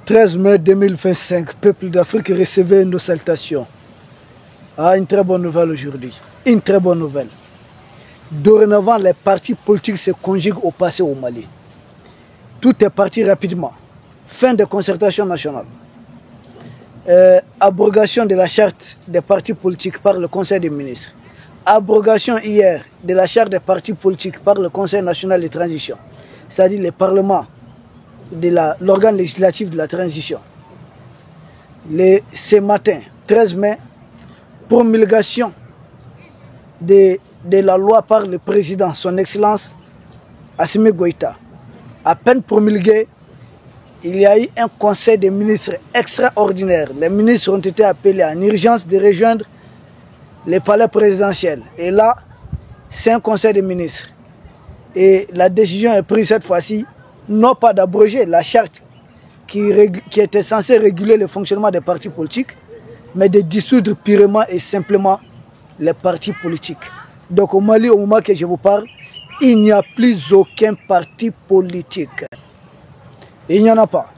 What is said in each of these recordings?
13 mai 2025, peuple d'Afrique, recevez nos salutations. Ah, une très bonne nouvelle aujourd'hui. Une très bonne nouvelle. Dorénavant, les partis politiques se conjuguent au passé au Mali. Tout est parti rapidement. Fin de concertation nationale. Abrogation de la charte des partis politiques par le Conseil des ministres. Abrogation hier de la charte des partis politiques par le Conseil national de transition. C'est-à-dire le Parlement de l'organe législatif de la transition. Ce matin, 13 mai, promulgation de la loi par le président, son Excellence Assimi Goïta. À peine promulgué, il y a eu un conseil des ministres extraordinaire. Les ministres ont été appelés en urgence de rejoindre le palais présidentiel. Et là, c'est un conseil des ministres. Et la décision est prise cette fois-ci, non pas d'abroger la charte qui était censée réguler le fonctionnement des partis politiques, mais de dissoudre purement et simplement les partis politiques. Donc au Mali, au moment que je vous parle, il n'y a plus aucun parti politique. Il n'y en a pas.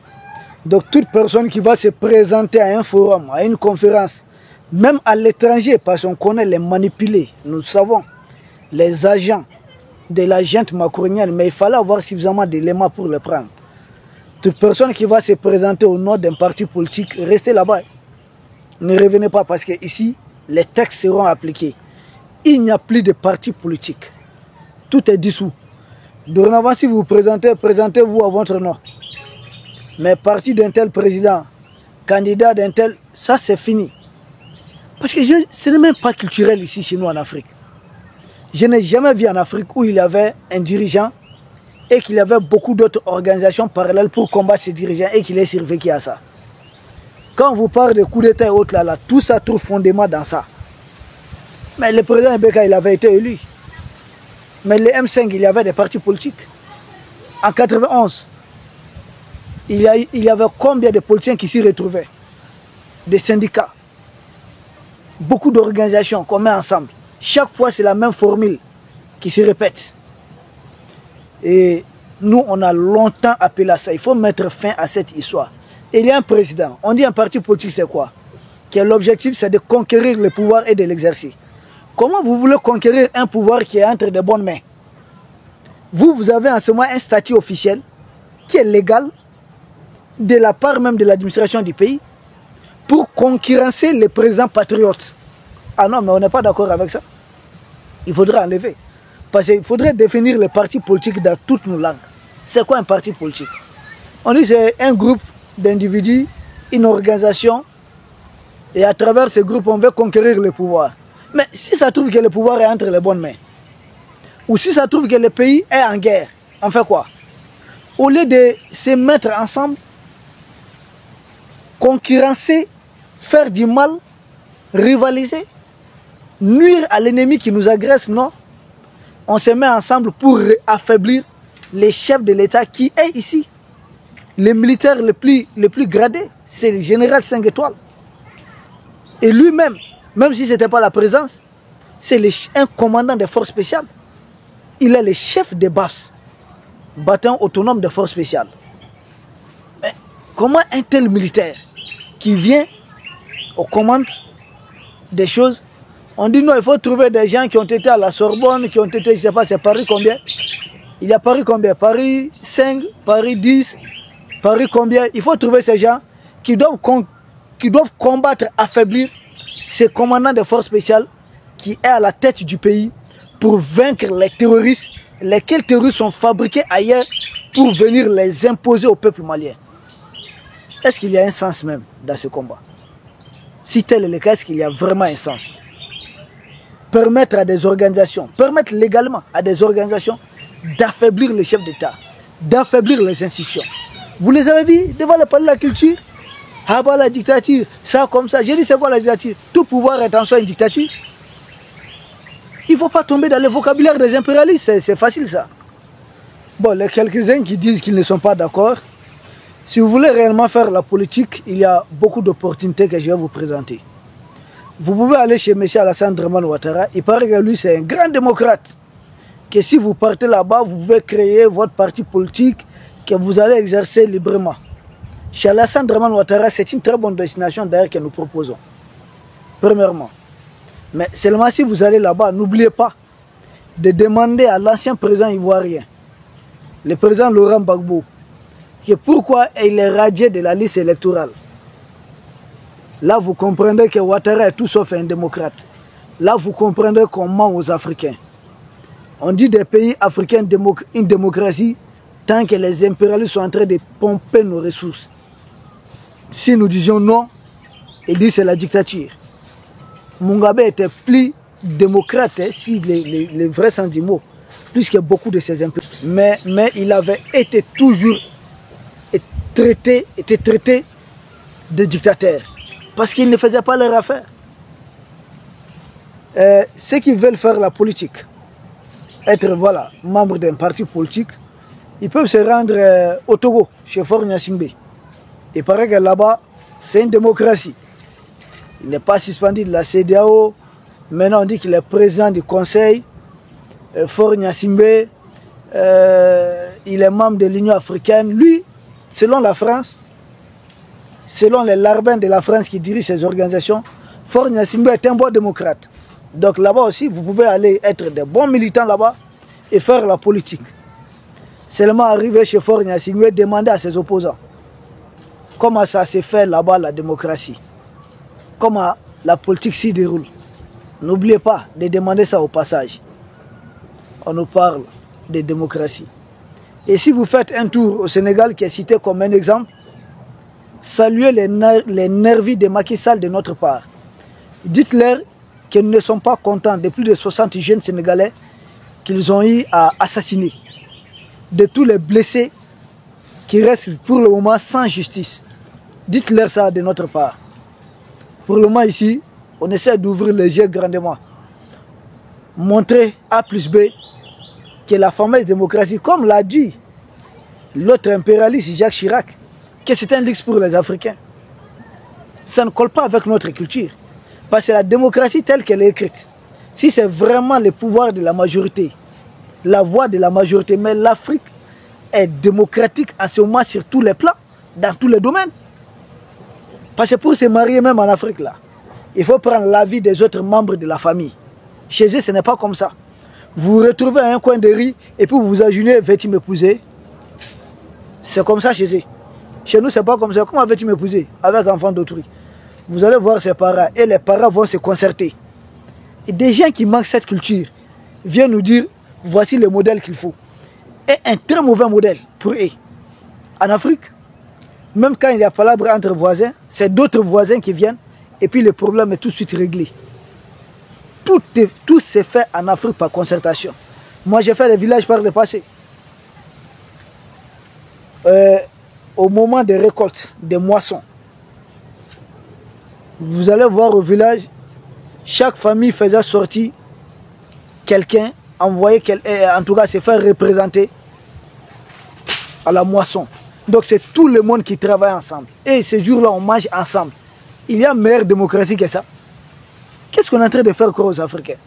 Donc toute personne qui va se présenter à un forum, à une conférence, même à l'étranger, parce qu'on connaît les manipulés, nous savons, les agents de la junte macronienne, mais il fallait avoir suffisamment d'éléments pour le prendre. Toute personne qui va se présenter au nom d'un parti politique, restez là-bas. Ne revenez pas parce que ici, les textes seront appliqués. Il n'y a plus de parti politique. Tout est dissous. Dorénavant, si vous vous présentez, présentez-vous à votre nom. Mais parti d'un tel président, candidat d'un tel, ça c'est fini. Parce que ce n'est même pas culturel ici chez nous en Afrique. Je n'ai jamais vu en Afrique où il y avait un dirigeant et qu'il y avait beaucoup d'autres organisations parallèles pour combattre ces dirigeants et qu'il ait survécu à ça. Quand on vous parle de coups d'État et autres là, tout ça trouve fondement dans ça. Mais le président Ibeka, il avait été élu. Mais les M5, il y avait des partis politiques. En 91, il y avait combien de politiciens qui s'y retrouvaient? Des syndicats. Beaucoup d'organisations qu'on met ensemble. Chaque fois, c'est la même formule qui se répète. Et nous, on a longtemps appelé à ça. Il faut mettre fin à cette histoire. Et il y a un président. On dit un parti politique, c'est quoi? Que l'objectif, c'est de conquérir le pouvoir et de l'exercer. Comment vous voulez conquérir un pouvoir qui est entre de bonnes mains? Vous avez en ce moment un statut officiel qui est légal de la part même de l'administration du pays pour concurrencer les présidents patriotes. Ah non, mais on n'est pas d'accord avec ça. Il faudrait enlever. Parce qu'il faudrait définir les partis politiques dans toutes nos langues. C'est quoi un parti politique? On dit que c'est un groupe d'individus, une organisation, et à travers ce groupe, on veut conquérir le pouvoir. Mais si ça trouve que le pouvoir est entre les bonnes mains, ou si ça trouve que le pays est en guerre, on fait quoi? Au lieu de se mettre ensemble, concurrencer, faire du mal, rivaliser, nuire à l'ennemi qui nous agresse, non. On se met ensemble pour affaiblir les chefs de l'État qui est ici. Le militaire le plus gradé, c'est le général 5 étoiles. Et lui-même, même si ce n'était pas la présence, c'est un commandant des forces spéciales. Il est le chef des BAFS, bataillon autonome des forces spéciales. Mais comment un tel militaire qui vient aux commandes des choses, on dit non, il faut trouver des gens qui ont été à la Sorbonne, qui ont été, je ne sais pas, c'est Paris combien? Il y a Paris combien? Paris 5, Paris 10, Paris combien? Il faut trouver ces gens qui doivent combattre, affaiblir ces commandants des forces spéciales qui est à la tête du pays pour vaincre les terroristes, lesquels terroristes sont fabriqués ailleurs pour venir les imposer au peuple malien. Est-ce qu'il y a un sens même dans ce combat? Si tel est le cas, est-ce qu'il y a vraiment un sens? Permettre à des organisations, permettre légalement à des organisations d'affaiblir les chefs d'État, d'affaiblir les institutions. Vous les avez vus devant le palais de la culture? Ah bah la dictature, ça comme ça. J'ai dit c'est quoi la dictature? Tout pouvoir est en soi une dictature. Il ne faut pas tomber dans le vocabulaire des impérialistes, c'est facile ça. Bon, les quelques-uns qui disent qu'ils ne sont pas d'accord, si vous voulez réellement faire la politique, il y a beaucoup d'opportunités que je vais vous présenter. Vous pouvez aller chez M. Alassane Draman Ouattara, il paraît que lui c'est un grand démocrate. Que si vous partez là-bas, vous pouvez créer votre parti politique que vous allez exercer librement. Chez Alassane Draman Ouattara, c'est une très bonne destination d'ailleurs que nous proposons. Premièrement. Mais seulement si vous allez là-bas, n'oubliez pas de demander à l'ancien président ivoirien, le président Laurent Gbagbo, que pourquoi il est radié de la liste électorale. Là, vous comprendrez que Ouattara est tout sauf un démocrate. Là, vous comprendrez qu'on ment aux Africains. On dit des pays africains une démocratie tant que les impérialistes sont en train de pomper nos ressources. Si nous disions non, ils disent c'est la dictature. Mugabe était plus démocrate, si les vrais sens du mot, plus que beaucoup de ses impérialistes. Mais il avait été toujours traité de dictateur. Parce qu'ils ne faisaient pas leur affaire. Ceux qui veulent faire la politique, être voilà, membre d'un parti politique, ils peuvent se rendre au Togo, chez Faure Gnassingbé. Il paraît que là-bas, c'est une démocratie. Il n'est pas suspendu de la CEDEAO. Maintenant, on dit qu'il est président du conseil. Faure Gnassingbé, il est membre de l'Union africaine. Lui, selon la France, selon les larbins de la France qui dirigent ces organisations, Faure Gnassingbé est un bon démocrate. Donc là-bas aussi, vous pouvez aller être des bons militants là-bas et faire la politique. Seulement arriver chez Faure Gnassingbé, demander à ses opposants comment ça s'est fait là-bas la démocratie. Comment la politique s'y déroule. N'oubliez pas de demander ça au passage. On nous parle de démocratie. Et si vous faites un tour au Sénégal qui est cité comme un exemple, saluez les nervis de Macky Sall de notre part. Dites-leur qu'ils ne sont pas contents de plus de 60 jeunes Sénégalais qu'ils ont eu à assassiner. De tous les blessés qui restent pour le moment sans justice. Dites-leur ça de notre part. Pour le moment ici, on essaie d'ouvrir les yeux grandement. Montrer A plus B que la fameuse démocratie, comme l'a dit l'autre impérialiste Jacques Chirac, que c'est un luxe pour les Africains. Ça ne colle pas avec notre culture. Parce que la démocratie telle qu'elle est écrite, si c'est vraiment le pouvoir de la majorité, la voix de la majorité, mais l'Afrique est démocratique en ce moment sur tous les plans, dans tous les domaines. Parce que pour se marier même en Afrique, là, il faut prendre l'avis des autres membres de la famille. Chez eux, ce n'est pas comme ça. Vous vous retrouvez à un coin de rue et puis vous vous agenouillez, veux-tu m'épouser? C'est comme ça chez eux. Chez nous, ce n'est pas comme ça. Comment veux-tu m'épouser avec enfant d'autrui? Vous allez voir ses parents et les parents vont se concerter. Et des gens qui manquent cette culture viennent nous dire, voici le modèle qu'il faut. Et un très mauvais modèle pour eux. En Afrique, même quand il y a palabre entre voisins, c'est d'autres voisins qui viennent et puis le problème est tout de suite réglé. Tout s'est fait en Afrique par concertation. Moi, j'ai fait des villages par le passé. Au moment des récoltes, des moissons, vous allez voir au village, chaque famille faisait sortir quelqu'un, envoyer en tout cas se faire représenter à la moisson. Donc c'est tout le monde qui travaille ensemble. Et ces jours-là, on mange ensemble. Il y a meilleure démocratie que ça. Qu'est-ce qu'on est en train de faire encore aux Africains?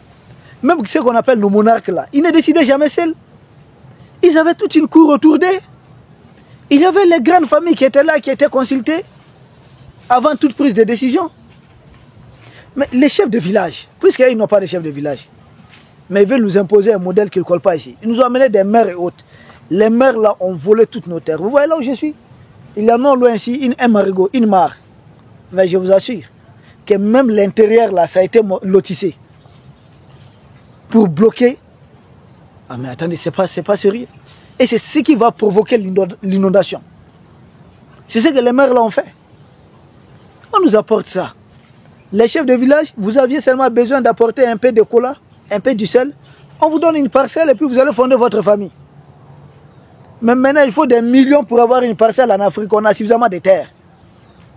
Même ce qu'on appelle nos monarques là, ils ne décidaient jamais seuls. Ils avaient toute une cour autour d'eux. Il y avait les grandes familles qui étaient là, qui étaient consultées avant toute prise de décision. Mais les chefs de village, puisqu'ils n'ont pas de chefs de village, mais ils veulent nous imposer un modèle qui ne colle pas ici. Ils nous ont amené des maires et autres. Les maires là ont volé toutes nos terres. Vous voyez là où je suis? Il y a non loin ici un marigot, une mare. Mais je vous assure que même l'intérieur là, ça a été lotissé. Pour bloquer. Ah mais attendez, c'est pas sérieux. Et c'est ce qui va provoquer l'inondation. C'est ce que les maires là ont fait. On nous apporte ça. Les chefs de village, vous aviez seulement besoin d'apporter un peu de cola, un peu du sel. On vous donne une parcelle et puis vous allez fonder votre famille. Mais maintenant, il faut des millions pour avoir une parcelle en Afrique. On a suffisamment de terres.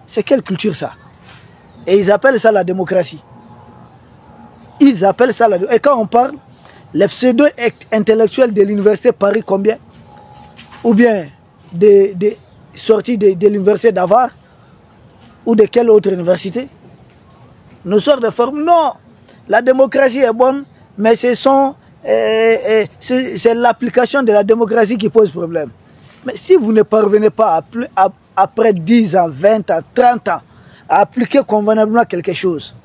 C'est quelle culture ça? Et ils appellent ça la démocratie. Ils appellent ça la démocratie. Et quand on parle, les pseudo-intellectuels de l'université Paris combien? Ou bien des sortis de l'université d'Avar? Ou de quelle autre université? Nous sortent de forme. Non, la démocratie est bonne, mais c'est l'application de la démocratie qui pose problème. Mais si vous ne parvenez pas après 10 ans, 20 ans, 30 ans, à appliquer convenablement quelque chose,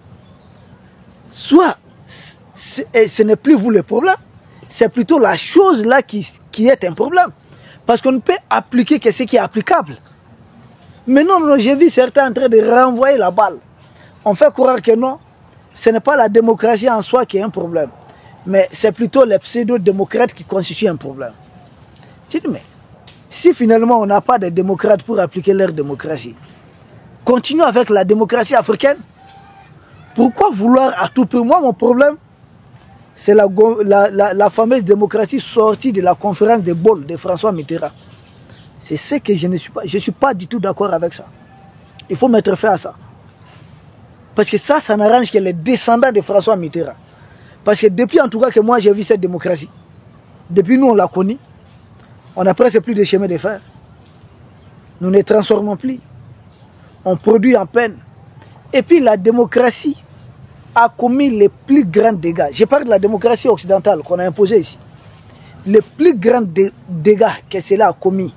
soit ce n'est plus vous le problème, c'est plutôt la chose là qui est un problème. Parce qu'on ne peut appliquer que ce qui est applicable. Mais non, non, j'ai vu certains en train de renvoyer la balle. On fait croire que non, ce n'est pas la démocratie en soi qui est un problème. Mais c'est plutôt les pseudo-démocrates qui constituent un problème. Je dis, mais si finalement on n'a pas de démocrates pour appliquer leur démocratie, continuons avec la démocratie africaine. Pourquoi vouloir à tout prix? Moi, mon problème, c'est la fameuse démocratie sortie de la conférence de Bâle de François Mitterrand. C'est ce que je ne suis pas. Je ne suis pas du tout d'accord avec ça. Il faut mettre fin à ça. Parce que ça n'arrange que les descendants de François Mitterrand. Parce que depuis en tout cas que moi j'ai vu cette démocratie, depuis nous on l'a connue, on n'a presque plus de chemin de fer. Nous ne transformons plus. On produit en peine. Et puis la démocratie a commis les plus grands dégâts. Je parle de la démocratie occidentale qu'on a imposée ici. Les plus grands dégâts que cela a commis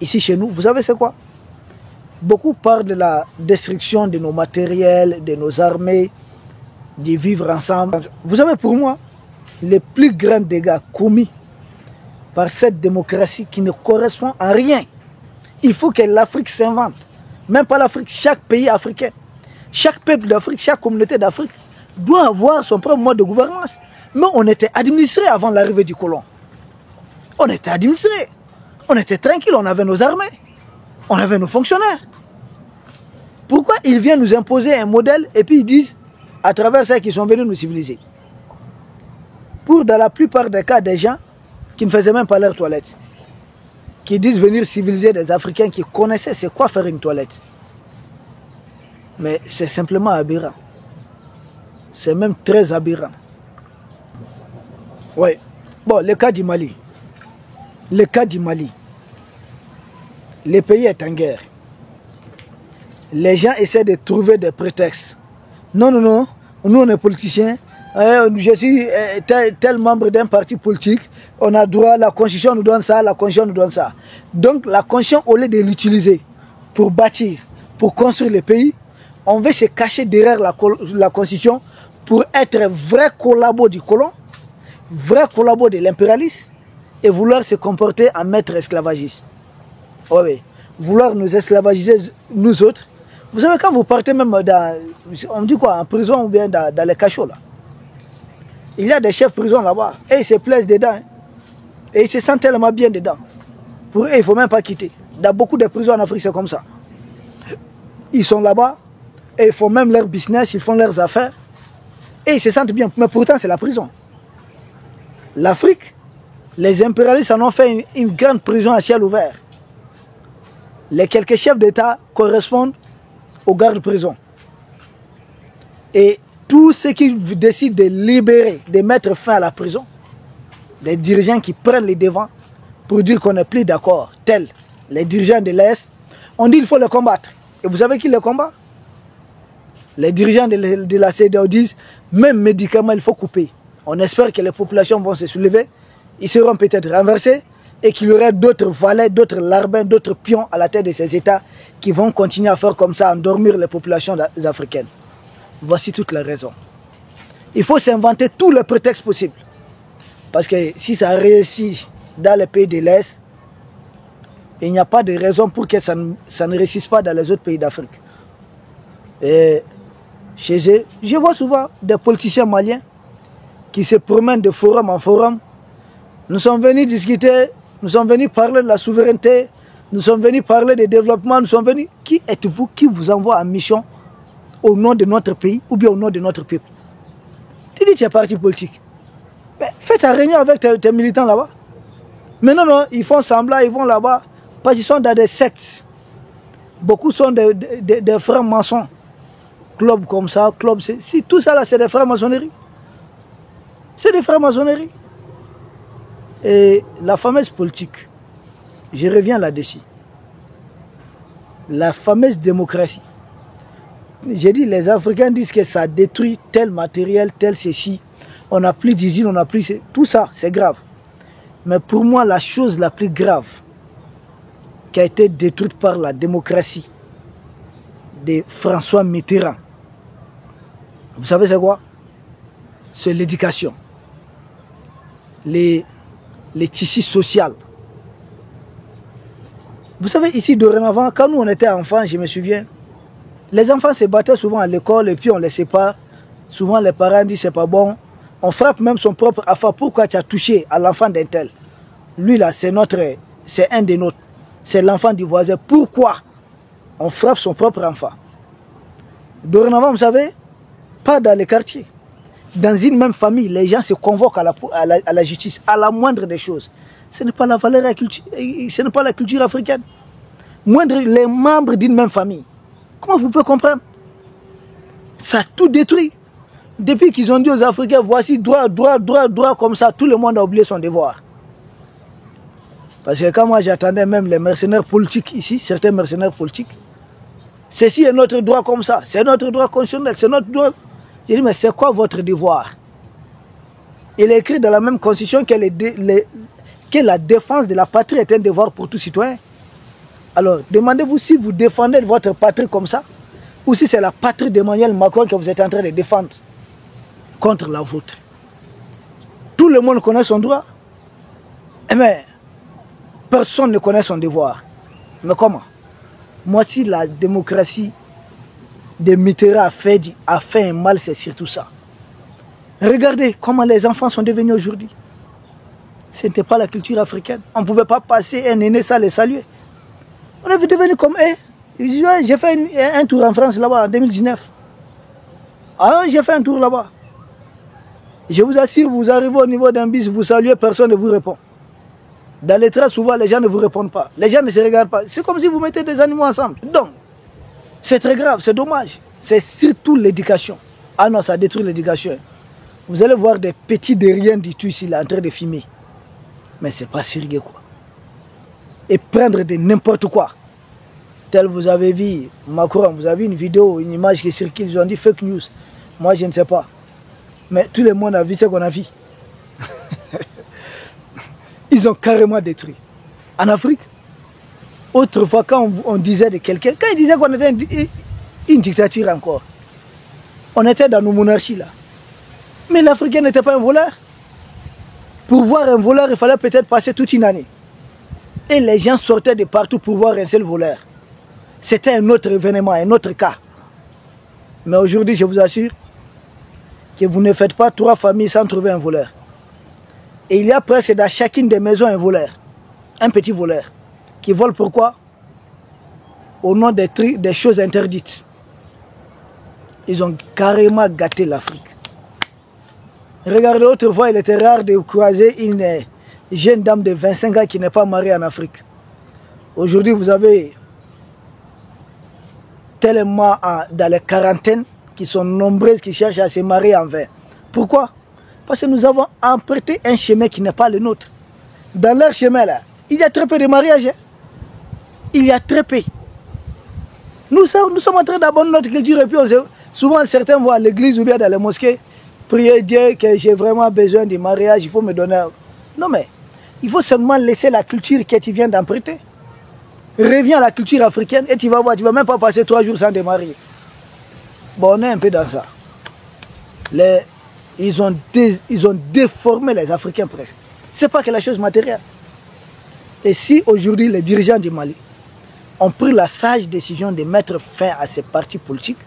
ici chez nous, vous savez c'est quoi? Beaucoup parlent de la destruction de nos matériels, de nos armées, de vivre ensemble. Vous savez, pour moi, les plus grands dégâts commis par cette démocratie qui ne correspond à rien. Il faut que l'Afrique s'invente. Même pas l'Afrique, chaque pays africain, chaque peuple d'Afrique, chaque communauté d'Afrique doit avoir son propre mode de gouvernance. Mais on était administré avant l'arrivée du colon. On était administré. On était tranquille, on avait nos armées. On avait nos fonctionnaires. Pourquoi ils viennent nous imposer un modèle et puis ils disent, à travers ça, qu'ils sont venus nous civiliser? Pour dans la plupart des cas, des gens qui ne faisaient même pas leur toilette, qui disent venir civiliser des Africains qui connaissaient c'est quoi faire une toilette. Mais c'est simplement aberrant. C'est même très aberrant. Oui. Bon, le cas du Mali. Le cas du Mali. Le pays est en guerre. Les gens essaient de trouver des prétextes. Non, non, non. Nous, on est politiciens. Je suis tel membre d'un parti politique. On a droit, la Constitution nous donne ça, la Constitution nous donne ça. Donc, la Constitution, au lieu de l'utiliser pour bâtir, pour construire le pays, on veut se cacher derrière la Constitution pour être vrai collabo du colon, vrai collabo de l'impérialiste et vouloir se comporter en maître esclavagiste. Oui, oui. Vouloir nous esclavagiser, nous autres. Vous savez, quand vous partez même dans, on dit quoi, en prison ou bien dans les cachots là, il y a des chefs de prison là-bas et ils se plaisent dedans. Hein, et ils se sentent tellement bien dedans. Pour eux, il ne faut même pas quitter. Dans beaucoup de prisons en Afrique, c'est comme ça. Ils sont là-bas et ils font même leur business, ils font leurs affaires et ils se sentent bien. Mais pourtant, c'est la prison. L'Afrique, les impérialistes en ont fait une grande prison à ciel ouvert. Les quelques chefs d'État correspondent aux gardes-prison. Et tous ceux qui décident de libérer, de mettre fin à la prison, des dirigeants qui prennent les devants pour dire qu'on n'est plus d'accord, tels les dirigeants de l'Est, on dit qu'il faut les combattre. Et vous savez qui les combat? Les dirigeants de la CEDEAO disent, même médicaments, il faut couper. On espère que les populations vont se soulever, ils seront peut-être renversés, et qu'il y aurait d'autres valets, d'autres larbins, d'autres pions à la tête de ces États qui vont continuer à faire comme ça, endormir les populations africaines. Voici toutes les raisons. Il faut s'inventer tous les prétextes possibles. Parce que si ça réussit dans les pays de l'Est, il n'y a pas de raison pour que ça ne réussisse pas dans les autres pays d'Afrique. Et chez eux, je vois souvent des politiciens maliens qui se promènent de forum en forum. Nous sommes venus discuter, nous sommes venus parler de la souveraineté, nous sommes venus parler de développement, nous sommes venus... Qui êtes-vous qui vous envoie en mission au nom de notre pays ou bien au nom de notre peuple? Tu dis que tu es parti politique. Mais fais ta réunion avec tes militants là-bas. Mais non, non, ils font semblant, ils vont là-bas parce qu'ils sont dans des sectes. Beaucoup sont des frères maçons. Clubs comme ça, clubs... Si tout ça là, c'est des frères maçonnerie. C'est des frères maçonnerie. Et la fameuse politique, je reviens là-dessus. La fameuse démocratie. J'ai dit, les Africains disent que ça détruit tel matériel, tel ceci. On n'a plus d'usine, on n'a plus... Tout ça, c'est grave. Mais pour moi, la chose la plus grave, qui a été détruite par la démocratie de François Mitterrand. Vous savez c'est quoi? C'est l'éducation, les tissus sociaux. Vous savez, ici, dorénavant, quand nous on était enfants, je me souviens, les enfants se battaient souvent à l'école et puis on les sépare. Souvent, les parents disent c'est pas bon. On frappe même son propre enfant. Pourquoi tu as touché à l'enfant d'un tel? Lui là, c'est un des nôtres. C'est l'enfant du voisin. Pourquoi on frappe son propre enfant? Dorénavant, vous savez, pas dans les quartiers. Dans une même famille, les gens se convoquent à la justice, à la moindre des choses. Ce n'est pas la valeur, ce n'est pas la culture africaine. Moindre les membres d'une même famille. Comment vous pouvez comprendre? Ça a tout détruit. Depuis qu'ils ont dit aux Africains, voici droit, droit, droit, droit, comme ça, tout le monde a oublié son devoir. Parce que quand moi j'attendais même les mercenaires politiques ici, certains mercenaires politiques, ceci est notre droit comme ça, c'est notre droit constitutionnel, c'est notre droit. J'ai dit, mais c'est quoi votre devoir? Il est écrit dans la même constitution que la défense de la patrie est un devoir pour tout citoyen. Alors, demandez-vous si vous défendez votre patrie comme ça, ou si c'est la patrie d'Emmanuel Macron que vous êtes en train de défendre contre la vôtre. Tout le monde connaît son droit, mais personne ne connaît son devoir. Mais comment? Moi, si la démocratie de Mitterrand a fait un mal, c'est surtout ça. Regardez comment les enfants sont devenus aujourd'hui. Ce n'était pas la culture africaine. On ne pouvait pas passer un aîné sans les saluer. On est devenu comme eux. J'ai fait un tour en France là-bas en 2019. Ah, j'ai fait un tour là-bas. Je vous assure, vous arrivez au niveau d'un bus, vous saluez, personne ne vous répond. Dans les trains, souvent, les gens ne vous répondent pas. Les gens ne se regardent pas. C'est comme si vous mettez des animaux ensemble. Donc, c'est très grave, c'est dommage. C'est surtout l'éducation. Ah non, ça détruit l'éducation. Vous allez voir des petits de rien du tout ici, là, en train de filmer. Mais c'est pas sérieux, quoi. Et prendre de n'importe quoi. Tel vous avez vu Macron, vous avez une vidéo, une image qui circule, ils ont dit fake news. Moi, je ne sais pas. Mais tout le monde a vu ce qu'on a vu. Ils ont carrément détruit. En Afrique, autrefois, quand on disait de quelqu'un, quand ils disaient qu'on était une dictature encore, on était dans nos monarchies là. Mais l'Africain n'était pas un voleur. Pour voir un voleur, il fallait peut-être passer toute une année. Et les gens sortaient de partout pour voir un seul voleur. C'était un autre événement, un autre cas. Mais aujourd'hui, je vous assure que vous ne faites pas 3 familles sans trouver un voleur. Et il y a presque dans chacune des maisons un voleur. Un petit voleur. Qui vole pourquoi? Au nom des choses interdites. Ils ont carrément gâté l'Afrique. Regardez, autrefois, il était rare de croiser une jeune dame de 25 ans qui n'est pas mariée en Afrique. Aujourd'hui, vous avez tellement dans les quarantaines qui sont nombreuses qui cherchent à se marier en vain. Pourquoi? Parce que nous avons emprunté un chemin qui n'est pas le nôtre. Dans leur chemin là, il y a très peu de mariages. Hein? Il y a très peu. Nous sommes en train d'abandonner notre culture et puis souvent certains vont à l'église ou bien dans les mosquées prier Dieu que j'ai vraiment besoin du mariage, il faut me donner. Non mais, il faut seulement laisser la culture que tu viens d'emprunter. Reviens à la culture africaine et tu vas voir, tu ne vas même pas passer 3 jours sans te marier. Bon, on est un peu dans ça. Ils ont déformé les Africains presque. Ce n'est pas que la chose matérielle. Et si aujourd'hui les dirigeants du Mali ont pris la sage décision de mettre fin à ces partis politiques,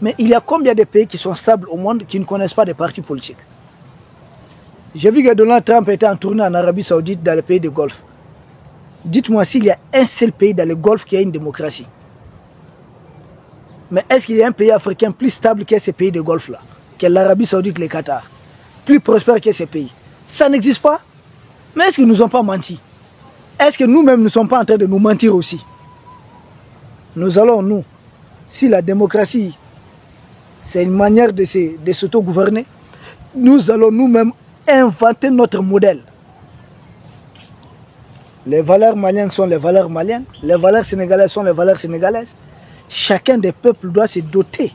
mais il y a combien de pays qui sont stables au monde qui ne connaissent pas de partis politiques? J'ai vu que Donald Trump était en tournée en Arabie Saoudite dans les pays du Golfe. Dites-moi s'il y a un seul pays dans le Golfe qui a une démocratie. Mais est-ce qu'il y a un pays africain plus stable que ces pays du Golfe-là, que l'Arabie Saoudite, le Qatar, plus prospère que ces pays? Ça n'existe pas. Mais est-ce qu'ils ne nous ont pas menti? Est-ce que nous-mêmes ne sommes pas en train de nous mentir aussi? Nous allons, nous, si la démocratie, c'est une manière de s'auto-gouverner, nous allons nous-mêmes inventer notre modèle. Les valeurs maliennes sont les valeurs maliennes, les valeurs sénégalaises sont les valeurs sénégalaises. Chacun des peuples doit se doter,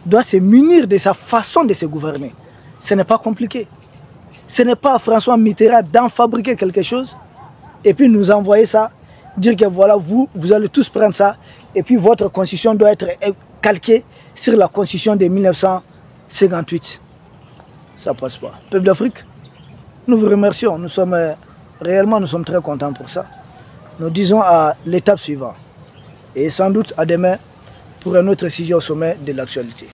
doit se munir de sa façon de se gouverner. Ce n'est pas compliqué. Ce n'est pas à François Mitterrand d'en fabriquer quelque chose et puis nous envoyer ça dire que voilà, vous allez tous prendre ça, et puis votre constitution doit être calquée sur la constitution de 1958. Ça passe pas. Peuple d'Afrique, nous vous remercions. Nous sommes très contents pour ça. Nous disons à l'étape suivante, et sans doute à demain, pour un autre sujet au sommet de l'actualité.